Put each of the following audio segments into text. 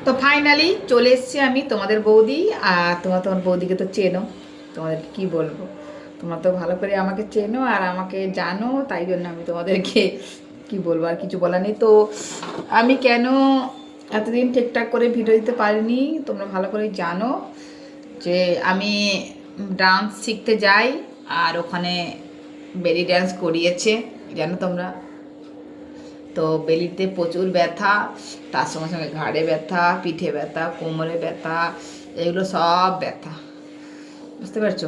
তো ফাইনালি চলে এসেছি আমি তোমাদের বৌদি। আর তোমার বৌদিকে তো চেনো, তোমাদেরকে কি বলবো, তোমরা তো ভালো করে আমাকে চেনো আর আমাকে জানো, তাই জন্য আমি তোমাদেরকে কি বলবো, আর কিছু বলার নেই। তো আমি কেন এতদিন ঠিকঠাক করে ভিডিও দিতে পারিনি তোমরা ভালো করে জানো, যে আমি ডান্স শিখতে যাই আর ওখানে বেলি ড্যান্স করিয়েছে, জানো তোমরা। তো বেলিতে প্রচুর ব্যথা, তার সঙ্গে সঙ্গে ঘাড়ে ব্যথা, পিঠে ব্যথা, কোমরে ব্যথা, এগুলো সব ব্যথা, বুঝতে পারছো।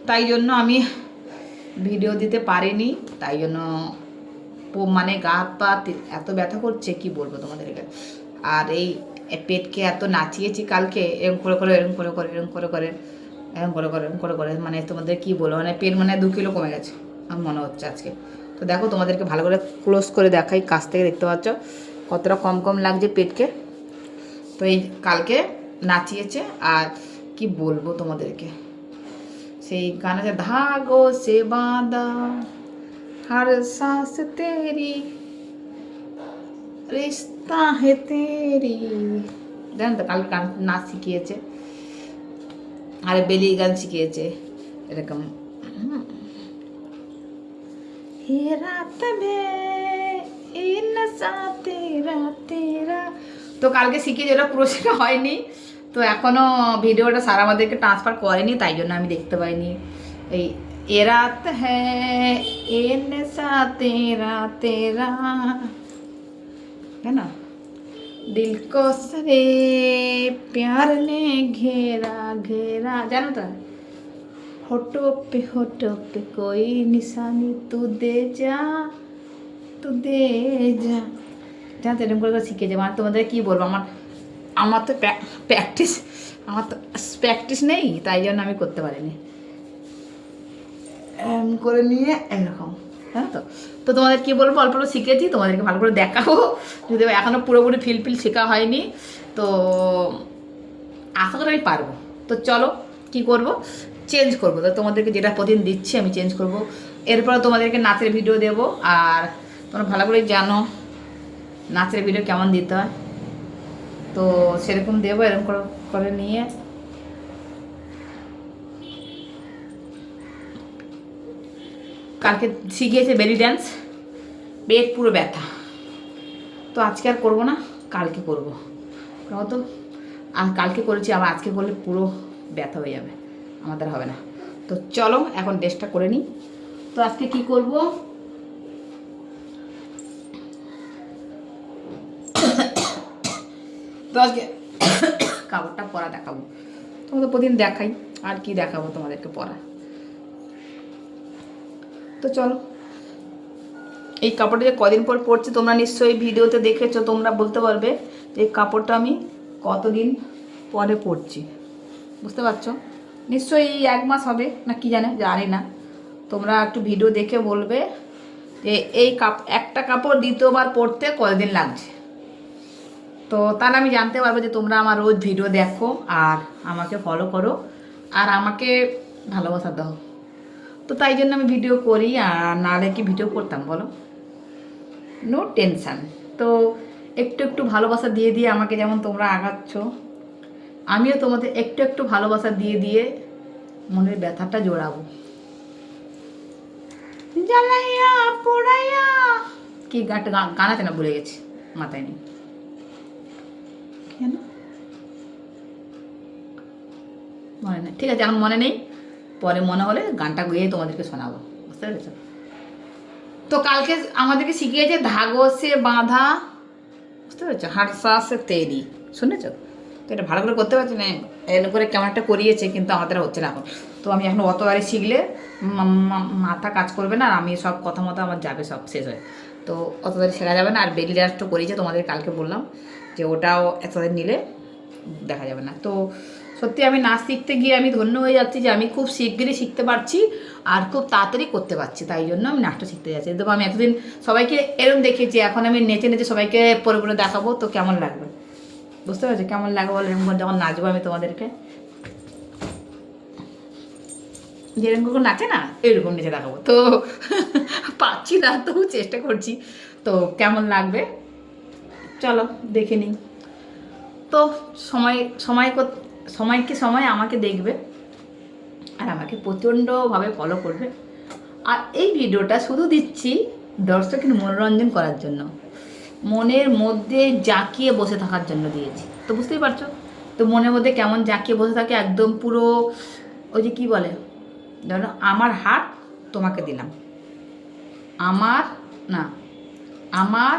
তাই জন্য আমি ভিডিও দিতে পারিনি, তাই জন্য মানে গা হাত পা এত ব্যথা করছে কি বলবো তোমাদেরকে। আর এই পেটকে এত নাচিয়েছি কালকে, এরম করে করে এরম করে করে এরম করে করে এরম করে করে এরম করে করে, মানে তোমাদের কি বলবো, মানে পেট মানে 2 কিলো কমে গেছে আমার মনে হচ্ছে আজকে। তো দেখো তোমাদেরকে ভালো করে ক্লোজ করে দেখাই, কাছ থেকে দেখতে পাচ্ছ কতটা কম কম লাগছে পেটকে। তো এই কালকে নাচিয়েছে, আর কি বলবো তোমাদেরকে, সেই গানে ধাগো সে বাঁধা हर सांस तेरी रिश्ता है तेरी, জানেন তো কাল গান নাচ শিখিয়েছে, আরে বেলি গান শিখিয়েছে এরকম। ये रात में ये नशा तेरा तेरा, তো কালকে শিখিয়েছে, ওটা পুরো শেখা হয়নি, তো এখনও ভিডিওটা স্যার আমাদেরকে ট্রান্সফার করেনি, তাই জন্য আমি দেখতে পাইনি। এই ये रात है ये नशा तेरा तेरा, है ना, दिल को सरे प्यार ने घेरा घेरा, জানো তো, होठों पे कोई निशानी तू दे जा জানো তো, এরকম করে শিখেছে। মানে তোমাদের কী বলবো, আমার তো প্র্যাকটিস নেই, তাই জন্য আমি করতে পারিনি। করে নিয়ে এরকম, হ্যাঁ। তো তোমাদের কী বলবো, অল্প অল্প শিখেছি, তোমাদেরকে ভালো করে দেখাবো, যদি এখনও পুরোপুরি ফিল শেখা হয়নি, তো আশা করি আমি পারবো। তো চলো কি করব, চেঞ্জ করবো, তো তোমাদেরকে যেটা প্রতিদিন দিচ্ছি আমি চেঞ্জ করব। এরপর তোমাদেরকে নাচের ভিডিও দেবো, আর তোমরা ভালো করে জানো নাচের ভিডিও কেমন দিতে হয়, তো সেরকম দেবো। এরকম করে নিয়ে কালকে শিখিয়েছে বেলি ড্যান্স, পেট পুরো ব্যথা, তো আজকে আর করবো না, কালকে করবো। তো আর কালকে করেছি, আবার আজকে করলে পুরো ব্যথা হয়ে যাবে, আমাদের হবে না। তো চলো এখন ড্রেসটা করে নিই। তো আজকে কি করব, তো আজকে কাপড়টা পরা দেখাবো, তোমাদের প্রতিদিন দেখাই, আর কি দেখাবো তোমাদেরকে পরা। তো চলো, এই কাপড়টা যে কদিন পর পরছি তোমরা নিশ্চয়ই ভিডিওতে দেখেছো, তোমরা বলতে পারবে যে এই কাপড়টা আমি কতদিন পরে পরছি, বুঝতে পারছো। নিশ্চয়ই 1 মাস হবে না, কি জানি না, তোমরা একটু ভিডিও দেখে বলবে যে এই একটা কাপড় দ্বিতীয়বার পরতে কতদিন লাগছে, তো তাহলে আমি জানতে পারবো যে তোমরা আমার রোজ ভিডিও দেখো আর আমাকে ফলো করো আর আমাকে ভালোবাসা দাও। তো তাই জন্য আমি ভিডিও করি, আর নাহলে কি ভিডিও করতাম বলো, নো টেনশান। তো একটু একটু ভালোবাসা দিয়ে দিয়ে আমাকে যেমন তোমরা আগাচ্ছ, আমিও তোমাদের একটু একটু ভালোবাসা দিয়ে দিয়ে মনের ব্যথাটা জোড়াবো। জ্বালাইয়া পোড়াইয়া, কি গান আছে না, ভুলে গেছি, মাথায় নেই কেন, মনে নেই, ঠিক আছে এখন মনে নেই, পরে মনে হলে গানটা গিয়ে তোমাদেরকে শোনাবো, বুঝতে পেরেছো। তো কালকে আমাদেরকে শিখিয়েছে ধাগো সে বাঁধা, বুঝতে পেরেছো, হারসা সে তেরি, শুনেছো। তো এটা ভালো করে করতে পারছি না, এরকম করে কেমন একটা করিয়েছে, কিন্তু আমাদের হচ্ছে না এখন। তো আমি এখন অতবারে শিখলে মাথা কাজ করবে না, আর আমি সব কথা মতো আমার যাবে, সব শেষ হয়, তো অতবারে শেখা যাবে না। আর বেলি ডান্সটা করিয়েছে তোমাদের কালকে বললাম যে ওটাও এতদিন নিলে দেখা যাবে না। তো সত্যি আমি নাচ শিখতে গিয়ে আমি ধন্য হয়ে যাচ্ছি যে আমি খুব শীঘ্রই শিখতে পারছি আর খুব তাড়াতাড়ি করতে পারছি, তাই জন্য আমি নাচটা শিখতে যাচ্ছি। তো আমি এতদিন সবাইকে এরকম দেখেছি, এখন আমি নেচে নেচে সবাইকে পরে পরে দেখাবো, তো কেমন লাগবে, বুঝতে পারছি কেমন লাগবে বলো, এরকম করে যখন নাচবো আমি তোমাদেরকে, যেরকম করে নাচে না এরকম নেচে দেখাবো। তো পাচ্ছি না, তবু চেষ্টা করছি, তো কেমন লাগবে চলো দেখে নিই। তো সময় সময় সময় কি সময় আমাকে দেখবে আর আমাকে প্রচণ্ডভাবে ফলো করবে। আর এই ভিডিওটা শুধু দিচ্ছি দর্শকের মনোরঞ্জন করার জন্য, মনের মধ্যে জাঁকিয়ে বসে থাকার জন্য দিয়েছি। তো বুঝতেই পারছো তো মনের মধ্যে কেমন জাঁকিয়ে বসে থাকে, একদম পুরো ওই যে কী বলে, ধরো আমার হাত তোমাকে দিলাম, আমার না আমার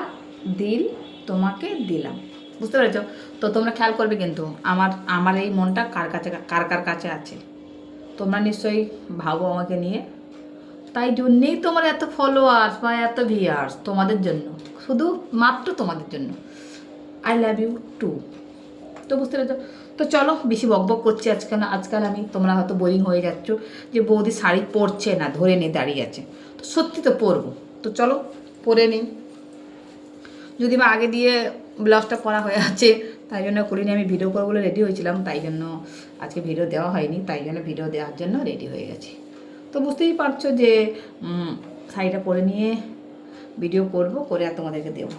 দিল তোমাকে দিলাম, বুঝতে পেরেছো? তো তোমরা খেয়াল করবে কিন্তু আমার আমার এই মনটা কার কাছে আছে। তোমরা নিশ্চয়ই ভাবো আমাকে নিয়ে, তাই জন্যেই তোমার এত ফলোয়ার্স বা এত ভিউয়ার্স, তোমাদের জন্য, শুধু মাত্র তোমাদের জন্য। I love you too. তো বুঝতে পেরেছো? তো চলো, বেশি বকবক করছি আজকাল আমি, তোমরা হয়তো বোরিং হয়ে যাচ্ছ যে বৌদি শাড়ি পরছে না, ধরে নিয়ে দাঁড়িয়ে আছে। তো সত্যি তো পরবো, তো চলো পরে নিই। যদি বা আগে দিয়ে ব্লাউজটা পরা হয়ে আছে, তাই জন্য করিনি। আমি ভিডিও করবো বলে রেডি হয়েছিলাম, তাই জন্য আজকে ভিডিও দেওয়া হয়নি, তাই জন্য ভিডিও দেওয়ার জন্য রেডি হয়ে গেছি। তো বুঝতেই পারছো যে শাড়িটা পরে নিয়ে ভিডিও করব, করে আর তোমাদেরকে দেবো,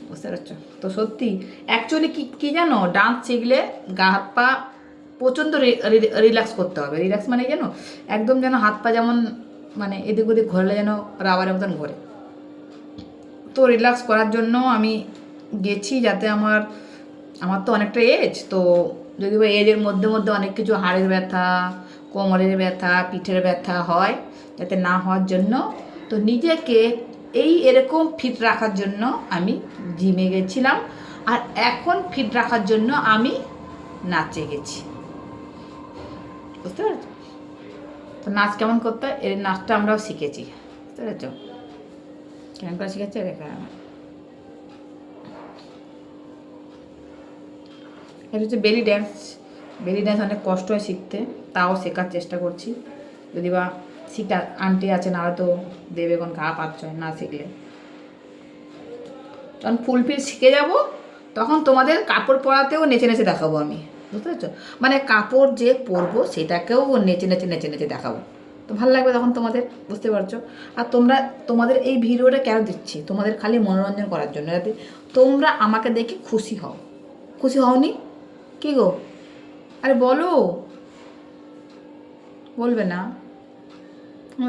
বুঝতে পারছো? তো সত্যি অ্যাকচুয়ালি কী জানো, ডান্স শিখলে গা হাত পা প্রচণ্ড রিল্যাক্স করতে হবে। রিল্যাক্স মানে যেন একদম যেন হাত পা যেমন মানে এদিক ওদিক ঘোরালে যেন রাবারের মতন ঘোরে। তো রিল্যাক্স করার জন্য আমি গেছি, যাতে আমার তো অনেকটা এজ, তো যদি বা এজের মধ্যে অনেক কিছু হাড়ের ব্যথা, কোমরের ব্যথা, পিঠের ব্যথা হয়, যাতে না হওয়ার জন্য, তো নিজেকে এরকম ফিট রাখার জন্য আমি জিমে গেছিলাম, আর এখন ফিট রাখার জন্য আমি নাচে গেছি, বুঝতে পারছো? তো নাচ কেমন করতে হয়, এর নাচটা আমরাও শিখেছি, বুঝতে পারছো? কেমন করে শিখেছে রেখা আমার, এটা হচ্ছে বেলি ড্যান্স। বেলি ড্যান্স অনেক কষ্ট হয় শিখতে, তাও শেখার চেষ্টা করছি। যদি বা শিখা আন্টি আছে, না হয়তো দেবে, কোন ঘা পাচ্ছ না শিখলে। যখন ফুলফিল শিখে যাব, তখন তোমাদের কাপড় পরাতেও নেচে নেচে দেখাবো আমি, বুঝতে পারছো? মানে কাপড় যে পরবো সেটাকেও নেচে নেচে দেখাবো, তো ভালো লাগবে তখন তোমাদের, বুঝতে পারছো? আর তোমাদের এই ভিডিওটা কেন দিচ্ছি, তোমাদের খালি মনোরঞ্জন করার জন্য, যাতে তোমরা আমাকে দেখে খুশি হও। খুশি হওনি কি গো? আরে বলো, বলবে না?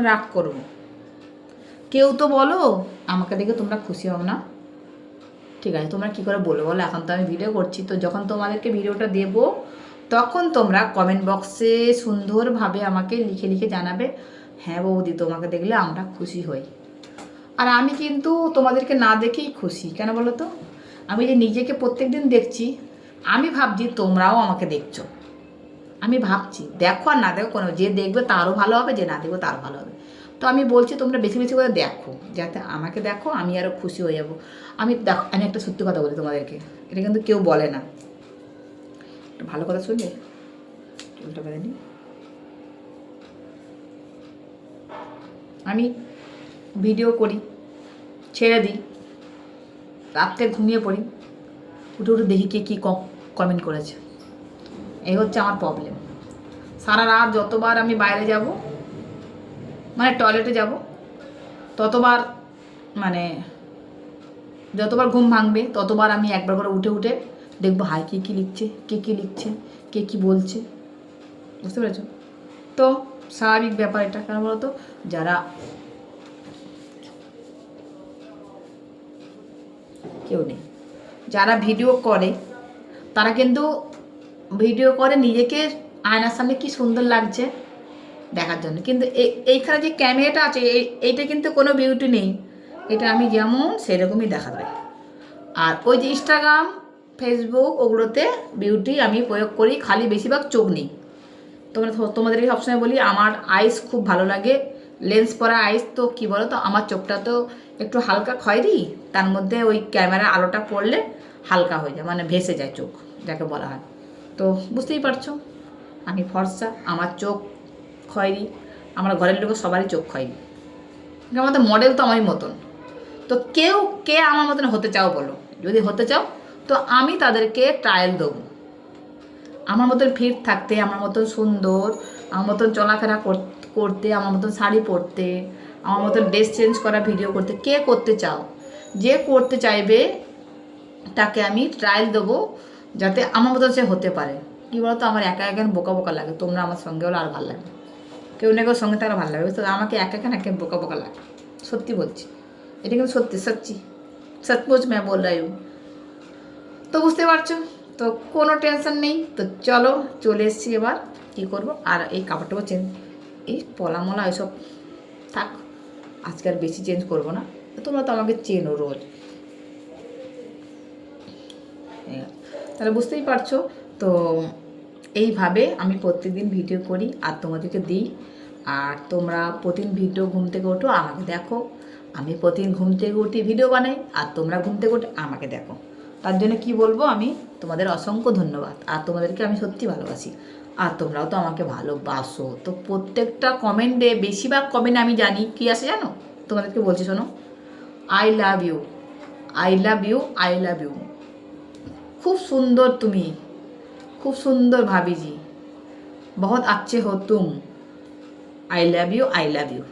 রাগ করবো। কেউ তো বলো আমাকে দেখে তোমরা খুশি হও না। ঠিক আছে, তোমরা কী করে বলো? এখন তো আমি ভিডিও করছি, তো যখন তোমাদেরকে ভিডিওটা দেবো, তখন তোমরা কমেন্ট বক্সে সুন্দরভাবে আমাকে লিখে জানাবে, হ্যাঁ বৌদি, তোমাকে দেখলে আমরা খুশি হই। আর আমি কিন্তু তোমাদেরকে না দেখেই খুশি, কেন বলো তো? আমি যে নিজেকে প্রত্যেক দিন দেখছি, আমি ভাবছি তোমরাও আমাকে দেখছো। আমি ভাবছি, দেখো আর না দেখো কোনো, যে দেখবে তারও ভালো হবে, যে না দেখবে তারও ভালো হবে। তো আমি বলছি তোমরা বেশি বেশি করে দেখো, যাতে আমাকে দেখো, আমি আরও খুশি হয়ে যাবো। আমি একটা সত্যি কথা বলি তোমাদেরকে, এটা কিন্তু কেউ বলে না, একটা ভালো কথা শুনলে চুলটা বেঁধে নি। আমি ভিডিও করি, ছেড়ে দিই, রাত্রে ঘুমিয়ে পড়ি, উঠে দেখি কে কী কমেন্ট করেছে। এই হচ্ছে আমার প্রবলেম। সারা রাত যতবার আমি বাইরে যাব, মানে টয়লেটে যাব, ততবার মানে যতবার ঘুম ভাঙবে, ততবার আমি একবার করে উঠে দেখবো, হাই কে কী লিখছে, কে কী বলছে, বুঝতে পেরেছো? তো স্বাভাবিক ব্যাপার এটা, কেন বলো তো? যারা কেউ নেই, যারা ভিডিও করে, তারা কিন্তু ভিডিও করে নিজেকে আয়নার সামনে কি সুন্দর লাগছে দেখার জন্য, কিন্তু এইখানে যে ক্যামেরাটা আছে, এইটা কিন্তু কোনো বিউটি নেই, এটা আমি যেমন সেরকমই দেখাবে। আর ওই যে ইনস্টাগ্রাম, ফেসবুক, ওগুলোতে বিউটি আমি প্রয়োগ করি, খালি বেশিরভাগ চোখ নেই। তোমাদেরকে সবসময় বলি, আমার আইস খুব ভালো লাগে, লেন্স পরা আইস। তো কী বলো তো, আমার চোখটা তো একটু হালকা খয়েরি, তার মধ্যে ওই ক্যামেরার আলোটা পড়লে হালকা হয়ে যায়, মানে ভেসে যায় চোখ, যাকে বলা হয়। তো বুঝতেই পারছো, আমি ফর্সা, আমার চোখ খয়েরি, আমার ঘরের লোক সবারই চোখ খয়েরি, আমাদের মডেল তো আমারই মতন। তো কে আমার মতন হতে চাও বলো? যদি হতে চাও, তো আমি তাদেরকে ট্রায়াল দেবো, আমার মতন ফিট থাকতে, আমার মতন সুন্দর, আমার মতন চলাফেরা করতে, আমার মতন শাড়ি পরতে, আমার মতন ড্রেস চেঞ্জ করা ভিডিও করতে। কে করতে চাও? যে করতে চাইবে তাকে আমি ট্রায়াল দেবো, যাতে আমার মতো সে হতে পারে। কী বলতো, আমার একা একা বোকা বোকা লাগে, তোমরা আমার সঙ্গে হলে আর ভালো লাগে, কেউ না কেউ সঙ্গে থাকলে ভালো লাগে, বুঝতে আমাকে একা একা না কেউ বোকা বোকা লাগে, সত্যি বলছি, এটা কিন্তু সত্যি সচ্চি সচমুচ मैं बोल रही हूँ। তো বুঝতে পারছো, তো কোনো টেনশন নেই। তো চলো, চলে এসেছি, এবার কী করবো, আর এই কাপড়টাও চেঞ্জ, এই পলা মলা এসব থাক, আজকে আর বেশি চেঞ্জ করবো না, তোমরা তো আমাকে চেনো রোজ, তাহলে বুঝতেই পারছো। তো এইভাবে আমি প্রত্যেকদিন ভিডিও করি আর তোমাদেরকে দিই, আর তোমরা প্রতিদিন ভিডিও ঘুম থেকে ওঠো আমাকে দেখো, আমি প্রতিদিন ঘুম থেকে উঠি ভিডিও বানাই, আর তোমরা ঘুম থেকে উঠে আমাকে দেখো, তার জন্য কি বলবো, আমি তোমাদের অসংখ্য ধন্যবাদ, আর তোমাদেরকে আমি সত্যি ভালোবাসি, আর তোমরাও তো আমাকে ভালোবাসো। তো প্রত্যেকটা কমেন্টে, বেশিরভাগ কমেন্ট আমি জানি কী আসে জানো, তোমাদেরকে বলছি শোনো, I love you, I love you, I love you, খুব সুন্দর তুমি, খুব সুন্দর ভাবি জি, বহুত আচ্ছে হো তুম, I love you, I love you.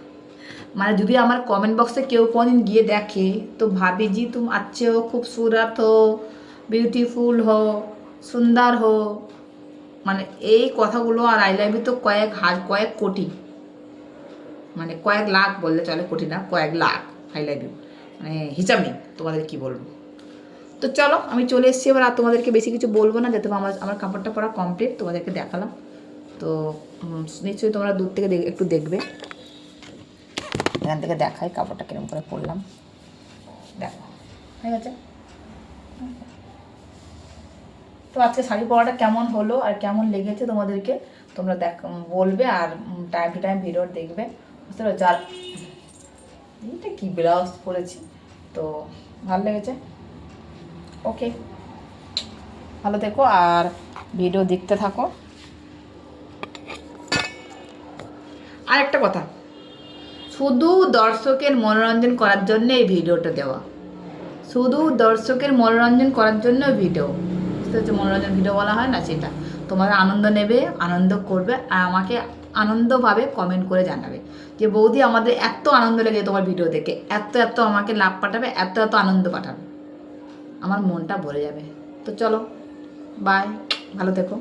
মানে যদি আমার কমেন্ট বক্সে কেউ কোনদিন গিয়ে দেখে, তো ভাবি জি তুম আচ্ছে হো, খুবসুরত হো, বিউটিফুল হো, সুন্দর হো, মানে এই কথাগুলো, আর আই লাভ ইউ তো কয়েক কোটি, মানে কয়েক লাখ বললে চলে, কোটি না, কয়েক লাখ আই লাভ ইউ, মানে হিসাব নেই, তোমাদের কি বলবো। তো চলো, আমি চলে এসেছি এবার, আর তোমাদেরকে বেশি কিছু বলবো না, যাতে আমার কাপড়টা পরা কমপ্লিট, তোমাদেরকে দেখালাম। তো নিশ্চয়ই তোমরা দূর থেকে একটু দেখবে, এখান থেকে দেখাই কাপড়টা কিরকম করে পরলাম, দেখো ঠিক আছে। তো আজকে শাড়ি পরাটা কেমন হলো আর কেমন লেগেছে তোমাদেরকে, তোমরা বলবে, আর টাইম টু টাইম ভিডিও দেখবে, বুঝতে পারছো। আর এইটা কী ব্লাউজ পরেছি, তো ভালো লেগেছে, ওকে, ভালো থেকো আর ভিডিও দেখতে থাকো। আর একটা কথা, শুধু দর্শকের মনোরঞ্জন করার জন্য এই ভিডিওটা দেওয়া, শুধু দর্শকের মনোরঞ্জন করার জন্য ভিডিও, বুঝতে হচ্ছে, মনোরঞ্জন ভিডিও বলা হয় না, সেটা তোমরা আনন্দ নেবে, আনন্দ করবে, আর আমাকে আনন্দভাবে কমেন্ট করে জানাবে যে বৌদি আমাদের এত আনন্দ লেগে তোমার ভিডিও দেখে, এত এত আমাকে লাভ পাঠাবে, এত এত আনন্দ পাঠাবে, আমার মনটা ভরে যাবে। তো চলো, বাই, ভালো থেকো।